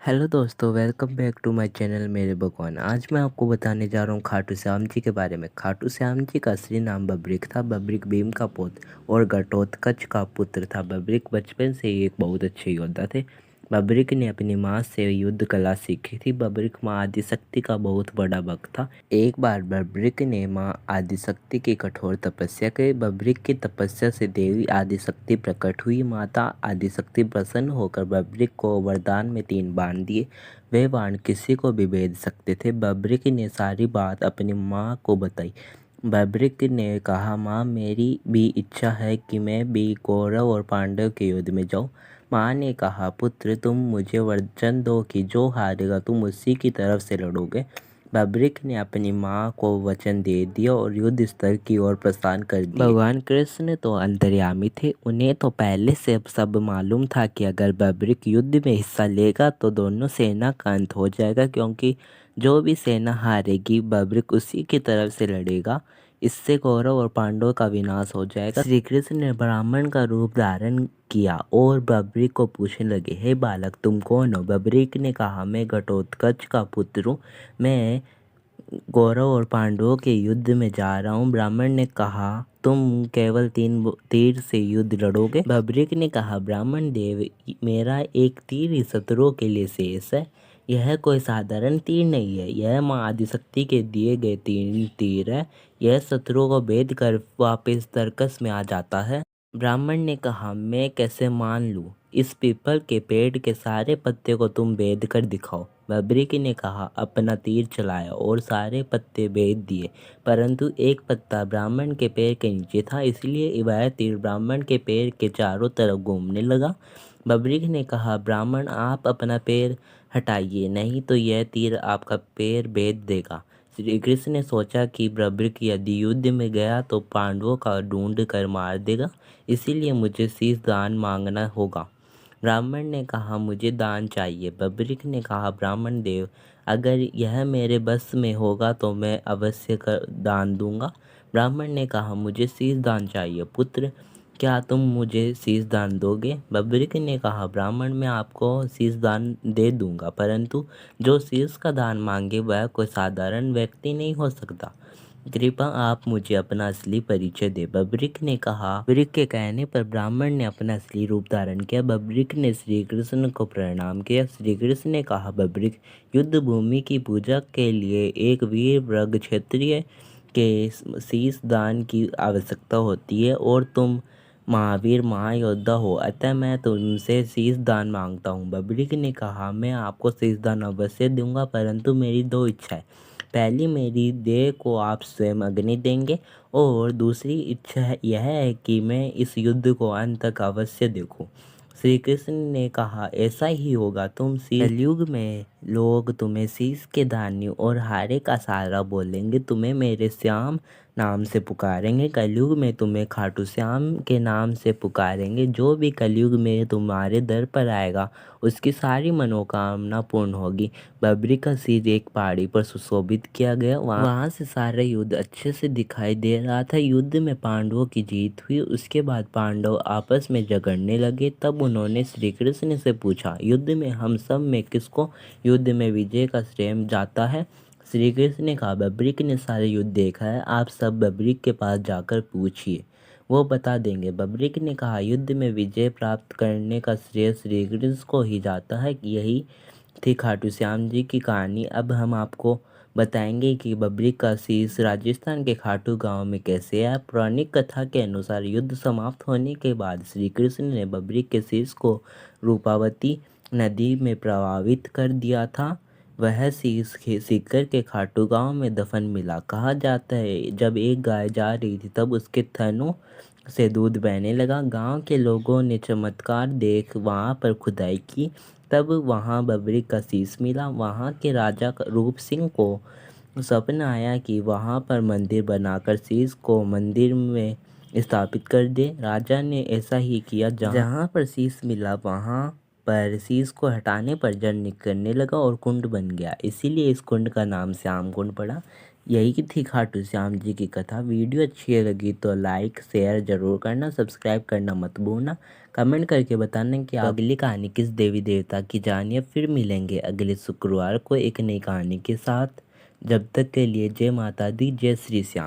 Hello दोस्तों, welcome back to my channel मेरे भगवान। आज मैं आपको बताने जा रहा हूँ खाटू श्याम जी के बारे में। खाटू श्याम जी का असली नाम बब्रिक था। बब्रिक भीम का पौत्र और घटोत्कच का पुत्र था। बब्रिक बचपन से ही एक बहुत अच्छे योद्धा थे। बब्रिक ने अपनी माँ से युद्ध कला सीखी थी। बब्रिक माँ आदिशक्ति का बहुत बड़ा भक्त था। एक बार बब्रिक ने माँ आदिशक्ति की कठोर तपस्या की। बब्रिक की तपस्या से देवी आदिशक्ति प्रकट हुई। माता आदिशक्ति प्रसन्न होकर बब्रिक को वरदान में 3 बाण दिए। वे बाण किसी को भी भेद सकते थे। बब्रिक ने सारी बात अपनी माँ को बताई। बब्रिक ने कहा, माँ, मेरी भी इच्छा है कि मैं भी कौरव और पांडव के युद्ध में जाऊँ। माँ ने कहा, पुत्र, तुम मुझे वचन दो कि जो हारेगा तुम उसी की तरफ से लड़ोगे। बब्रिक ने अपनी माँ को वचन दे दिया और युद्ध स्थल की ओर प्रस्थान कर दिए। भगवान कृष्ण तो अंतर्यामी थे। उन्हें तो पहले से सब मालूम था कि अगर बब्रिक युद्ध में हिस्सा लेगा तो दोनों सेना का अंत हो जाएगा, क्योंकि जो भी सेना हारेगी बब्रिक उसी की तरफ से लड़ेगा। इससे कौरव और पांडवों का विनाश हो जाएगा। श्री कृष्ण ने ब्राह्मण का रूप धारण किया और बब्रिक को पूछने लगे, हे बालक, तुम कौन हो? बब्रिक ने कहा, मैं घटोत्कच का पुत्र हूँ। मैं कौरव और पांडवों के युद्ध में जा रहा हूँ। ब्राह्मण ने कहा, तुम केवल 3 तीर से युद्ध लड़ोगे? बब्रिक ने कहा, ब्राह्मण देव, मेरा एक तीर ही शत्रुओं के लिए शेष है। यह कोई साधारण तीर नहीं है। यह माँ आदिशक्ति के दिए गए 3 तीर है। यह शत्रुओं को भेद कर वापस तर्कस में आ जाता है। ब्राह्मण ने कहा, मैं कैसे मान लूं? इस पीपल के पेड़ के सारे पत्ते को तुम भेद कर दिखाओ। बब्रिक ने कहा, अपना तीर चलाया और सारे पत्ते भेद दिए, परंतु एक पत्ता ब्राह्मण के पैर के नीचे था, इसलिए वह तीर ब्राह्मण के पैर के चारों तरफ घूमने लगा। बब्रिक ने कहा, ब्राह्मण, आप अपना पैर हटाइए, नहीं तो यह तीर आपका पैर भेद देगा। श्री कृष्ण ने सोचा कि बब्रिक यदि युद्ध में गया तो पांडवों का ढूंढ कर मार देगा, इसीलिए मुझे शीश दान मांगना होगा। ब्राह्मण ने कहा, मुझे दान चाहिए। बब्रिक ने कहा, ब्राह्मण देव, अगर यह मेरे बस में होगा तो मैं अवश्य कर दान दूंगा। ब्राह्मण ने कहा, मुझे शीश दान चाहिए। पुत्र, क्या तुम मुझे शीश दान दोगे? बब्रिक ने कहा, ब्राह्मण, मैं आपको शीश दान दे दूंगा, परंतु जो शीश का दान मांगे वह कोई साधारण व्यक्ति नहीं हो सकता। कृपा आप मुझे अपना असली परिचय दे। बब्रिक ने कहा। बब्रिक के कहने पर ब्राह्मण ने अपना असली रूप धारण किया। बब्रिक ने श्री कृष्ण को प्रणाम किया। श्री कृष्ण ने कहा, बब्रिक, युद्ध भूमि की पूजा के लिए एक वीर वर्ग क्षत्रिय के शीश दान की आवश्यकता होती है, और तुम महावीर महायोद्धा हो, अतः मैं तुमसे शीश दान मांगता हूँ। बब्रिक ने कहा, मैं आपको शीश दान अवश्य दूंगा, परंतु मेरी 2 इच्छाएं। पहली, मेरी देह को आप स्वयं अग्नि देंगे, और दूसरी इच्छा यह है कि मैं इस युद्ध को अंत तक अवश्य देखूं। श्री कृष्ण ने कहा, ऐसा ही होगा। कलयुग में लोग तुम्हें शीश के दानी और हारे का सहारा बोलेंगे। तुम्हें मेरे श्याम नाम से पुकारेंगे। कलयुग में तुम्हें खाटू श्याम के नाम से पुकारेंगे। जो भी कलयुग में तुम्हारे दर पर आएगा उसकी सारी मनोकामना पूर्ण होगी। बब्रिक का सिर एक पहाड़ी पर सुशोभित किया गया। वहां से सारा युद्ध अच्छे से दिखाई दे रहा था। युद्ध में पांडवों की जीत हुई। उसके बाद पांडव आपस में झगड़ने लगे। तब उन्होंने श्री कृष्ण से पूछा, युद्ध में हम सब में किसको युद्ध में विजय का श्रेय जाता है? श्री कृष्ण ने कहा, बब्रिक ने सारे युद्ध देखा है। आप सब बब्रिक के पास जाकर पूछिए, वो बता देंगे। बब्रिक ने कहा, युद्ध में विजय प्राप्त करने का श्रेय श्री कृष्ण को ही जाता है। यही थी खाटू श्याम जी की कहानी। अब हम आपको बताएंगे कि बब्रिक का शीश राजस्थान के खाटू गांव में कैसे आया। पौराणिक कथा के अनुसार युद्ध समाप्त होने के बाद श्री कृष्ण ने बब्रिक के शीश को रूपावती नदी में प्रवाहित कर दिया था। वह शीश सीकर के खाटू गांव में दफन मिला। कहा जाता है, जब एक गाय जा रही थी तब उसके थनों से दूध बहने लगा। गांव के लोगों ने चमत्कार देख वहां पर खुदाई की, तब वहां बब्रिक का शीश मिला। वहां के राजा रूप सिंह को सपना आया कि वहां पर मंदिर बनाकर शीश को मंदिर में स्थापित कर दे। राजा ने ऐसा ही किया। जहां पर शीश मिला वहां पर शीश को हटाने पर जल निकलने लगा और कुंड बन गया। इसीलिए इस कुंड का नाम श्याम कुंड पड़ा। यही थी खाटू श्याम जी की कथा। वीडियो अच्छी लगी तो लाइक शेयर ज़रूर करना, सब्सक्राइब करना मत भूलना। कमेंट करके बताना कि आप अगली कहानी किस देवी देवता की जानिए। फिर मिलेंगे अगले शुक्रवार को एक नई कहानी के साथ। जब तक के लिए जय माता दी, जय श्री श्याम।